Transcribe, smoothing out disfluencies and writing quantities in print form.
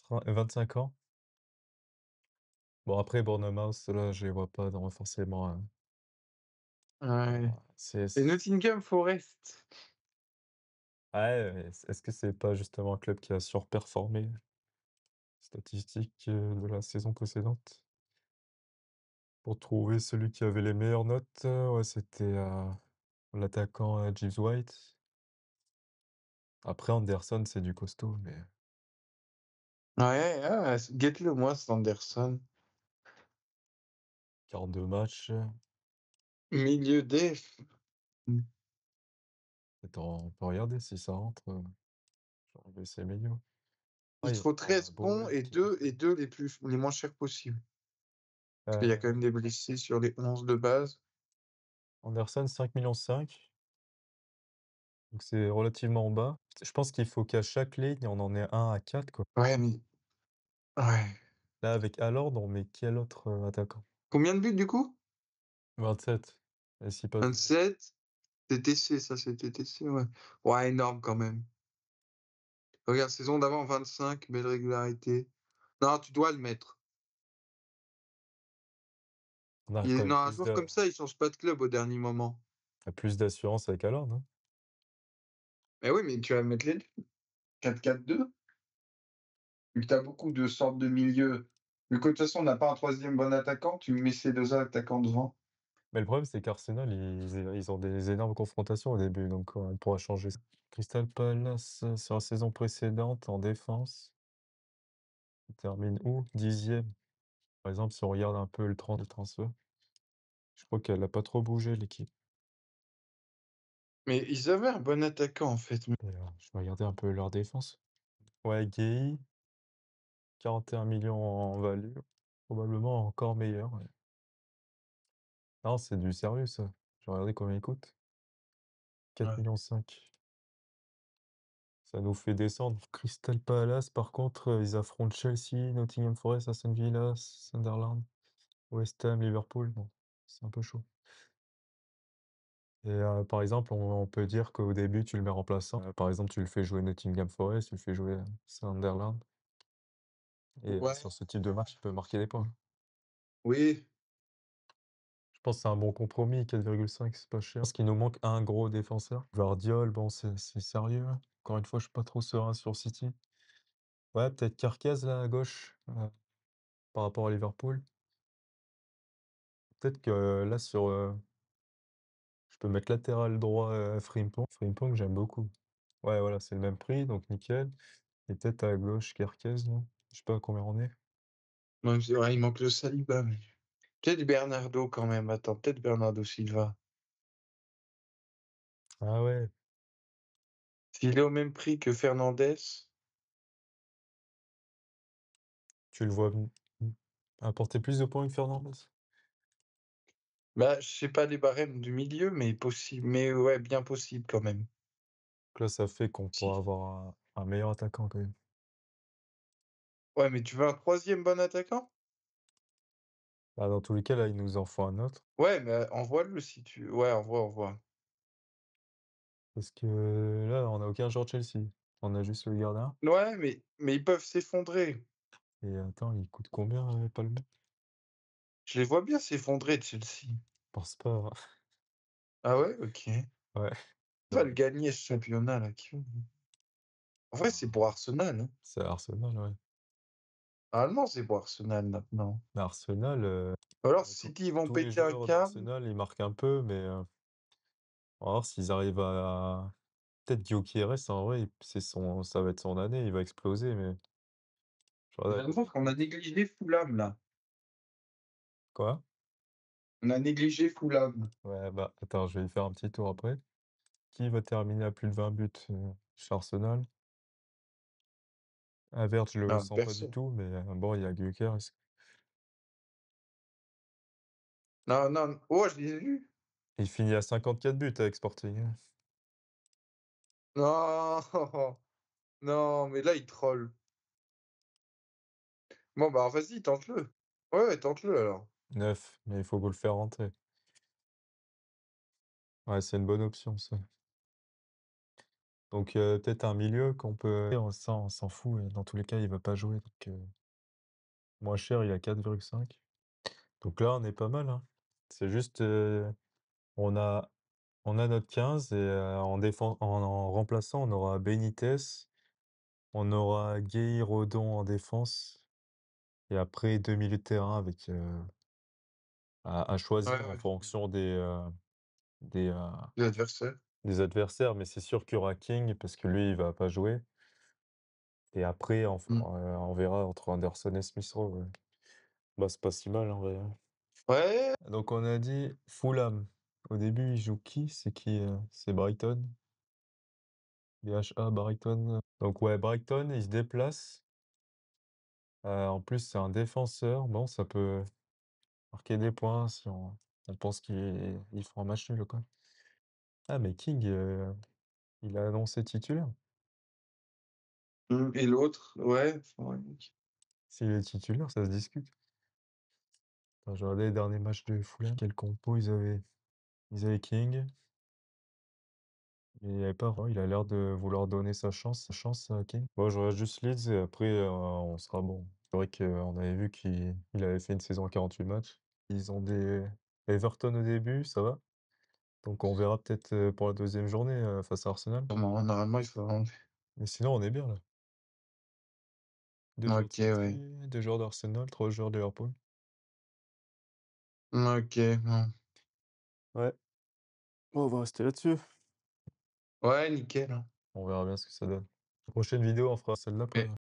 25 ans. Bon, après, Bournemouth, là, je les vois pas dans forcément. Ouais. C'est. Et Nottingham Forest. Ouais, mais est-ce que c'est pas justement un club qui a surperformé statistiques de la saison précédente? Pour trouver celui qui avait les meilleures notes, ouais, c'était l'attaquant Gibbs White. Après, Anderson, c'est du costaud, mais Ouais, ah, guette-le moi, Sanderson. 42 matchs. Milieu def. Attends, on peut regarder si ça rentre. Je vais enlever ses milieux. Ah, Il te il faut on a 13 bons Bowen et qui rentre. deux les moins chers possibles. Parce qu'il y a quand Euh, même des blessés sur les 11 de base. Anderson, 5,5 millions. Donc c'est relativement bas. Je pense qu'il faut qu'à chaque ligne, on en ait un à 4, quoi. Ouais, mais ouais. Là, avec Haaland, on met quel autre attaquant? Combien de buts du coup? 27. Et 6 passes D. 27. TTC, ça c'est TTC, ouais. Ouais, énorme quand même. Regarde, saison d'avant, 25, belle régularité. Non, tu dois le mettre. On a quand même Non, un joueur comme ça, il change pas de club au dernier moment. plus d'assurance avec Haaland, hein. Mais oui, mais tu vas mettre les deux. 4-4-2. Vu que tu as beaucoup de sortes de milieux. Vu que de toute façon, on n'a pas un troisième bon attaquant, tu mets ces deux attaquants devant. Mais le problème, c'est qu'Arsenal, ils ont des énormes confrontations au début, donc on pourra changer ça. Crystal Palace, sur la saison précédente, en défense, il termine où? 10e. Par exemple, si on regarde un peu le trend de transfert, je crois qu'elle a pas trop bougé, l'équipe. Mais ils avaient un bon attaquant en fait. Et, je vais regarder un peu leur défense. Ouais, Gueye, 41 millions en value, probablement encore meilleur. Ouais. Non, c'est du sérieux, ça. Je vais regarder combien il coûte. 4,5 Ouais. millions. Ça nous fait descendre. Crystal Palace, par contre, ils affrontent Chelsea, Nottingham Forest, Aston Villa, Sunderland, West Ham, Liverpool. Bon, c'est un peu chaud. Et par exemple, on peut dire qu'au début, tu le mets remplaçant. Par exemple, tu le fais jouer Nottingham Forest, tu le fais jouer Sunderland. Et Ouais. sur ce type de match, il peut marquer des points. Oui. Je pense que c'est un bon compromis, 4,5, c'est pas cher. Je pense qu'il nous manque un gros défenseur. Guardiol, bon, c'est sérieux, hein. Encore une fois, je suis pas trop serein sur City. Ouais, peut-être Carcas là à gauche, par rapport à Liverpool. Peut-être que là, je peux mettre latéral droit Frimpong. Frimpong, j'aime beaucoup. Ouais, voilà, c'est le même prix, donc nickel. Et peut-être à gauche Kerkez, là. Je sais pas à combien on est. Ouais, c'est vrai, il manque le Saliba. Mais... Peut-être Bernardo quand même. Attends, peut-être Bernardo Silva. Ah ouais, S'il est au même prix que Fernandez. tu le vois apporter plus de points que Fernandes. Bah, je sais pas les barèmes du milieu, mais possible. Mais ouais, bien possible quand même. Donc là, ça fait qu'on pourra Si. avoir un meilleur attaquant quand même. Ouais, mais tu veux un troisième bon attaquant? Bah, dans tous les cas, là, il nous en faut un autre. Ouais, mais envoie-le si tu. Ouais, envoie. Parce que là, on n'a aucun joueur de Chelsea. On a juste le gardien. Ouais, mais ils peuvent s'effondrer. Et attends, il coûte combien, Palmer? Je les vois bien s'effondrer de celle-ci. Je pense pas. Ah ouais? OK. Ouais. Qui va Non, le gagner ce championnat là? En vrai, c'est pour Arsenal, hein. c'est Arsenal, ouais. Normalement, c'est pour Arsenal maintenant. Mais Arsenal, Alors ouais, City, ils vont tous les péter un joueurs câble. d'Arsenal, ils marquent un peu, mais on va voir s'ils arrivent à. Peut-être Gyökeres, en vrai, ça va être son année, il va exploser, mais. Je J'ai regarde l'impression qu'on a négligé Fulham là. quoi? On a négligé Fulham. Ouais, bah, attends, je vais y faire un petit tour après. Qui va terminer à plus de 20 buts chez Arsenal? Havertz, je le Non, sens pas du personne. tout, mais bon, il y a Gyökeres. Non, non. Oh, je l'ai vu. Il finit à 54 buts avec Sporting, hein. Non, non, mais là, il troll. Bon, bah, vas-y, tente-le. Ouais, tente-le alors. 9, mais il faut vous le faire rentrer. Ouais, c'est une bonne option, ça. Donc peut-être un milieu qu'on peut on s'en fout et dans tous les cas, il va pas jouer donc moins cher, il est à 4,5. Donc là, on est pas mal, hein. C'est juste, on a on a notre 15 et en remplaçant, on aura Benitez, on aura Guéhi-Rodon en défense et après 2 milieux de terrain avec, à Ouais, choisir en ouais, fonction des, heu, l'adversaire. des adversaires. Mais c'est sûr qu'il y aura King parce que lui, il va pas jouer et après Mmh. on verra entre Anderson et Smith Rowe, ouais. Bah, c'est pas si mal en vrai, hein. Ouais, Donc on a dit Fulham. Au début, il joue qui? C'est qui, c'est Brighton? BHA Brighton. Donc ouais, Brighton, il se déplace. En plus, c'est un défenseur. Bon, ça peut marquer des points si on pense qu'ils feront un match nul, quoi. Ah mais King, il a annoncé titulaire. et l'autre, ouais, enfin, ouais, S'il est titulaire, ça se discute. Attends, je regardais les derniers matchs de Fulham, quel compo ils avaient? Ils avaient King, mais il y avait pas il a l'air de vouloir donner sa chance à King. Moi, je regarde juste Leeds et après, on sera bon. C'est vrai qu'on avait vu qu'il avait fait une saison à 48 matchs. Ils ont des Everton au début, ça va. Donc on verra peut-être, pour la deuxième journée, face à Arsenal. sûrement, normalement, il faut vraiment Mais sinon, on est bien là. 2 joueurs de OK, City, ouais. 2 joueurs d'Arsenal, 3 joueurs de Liverpool. OK, bon. Ouais, on va rester là-dessus. Ouais, nickel, hein. On verra bien ce que ça donne. La prochaine vidéo, on fera celle-là, Et pas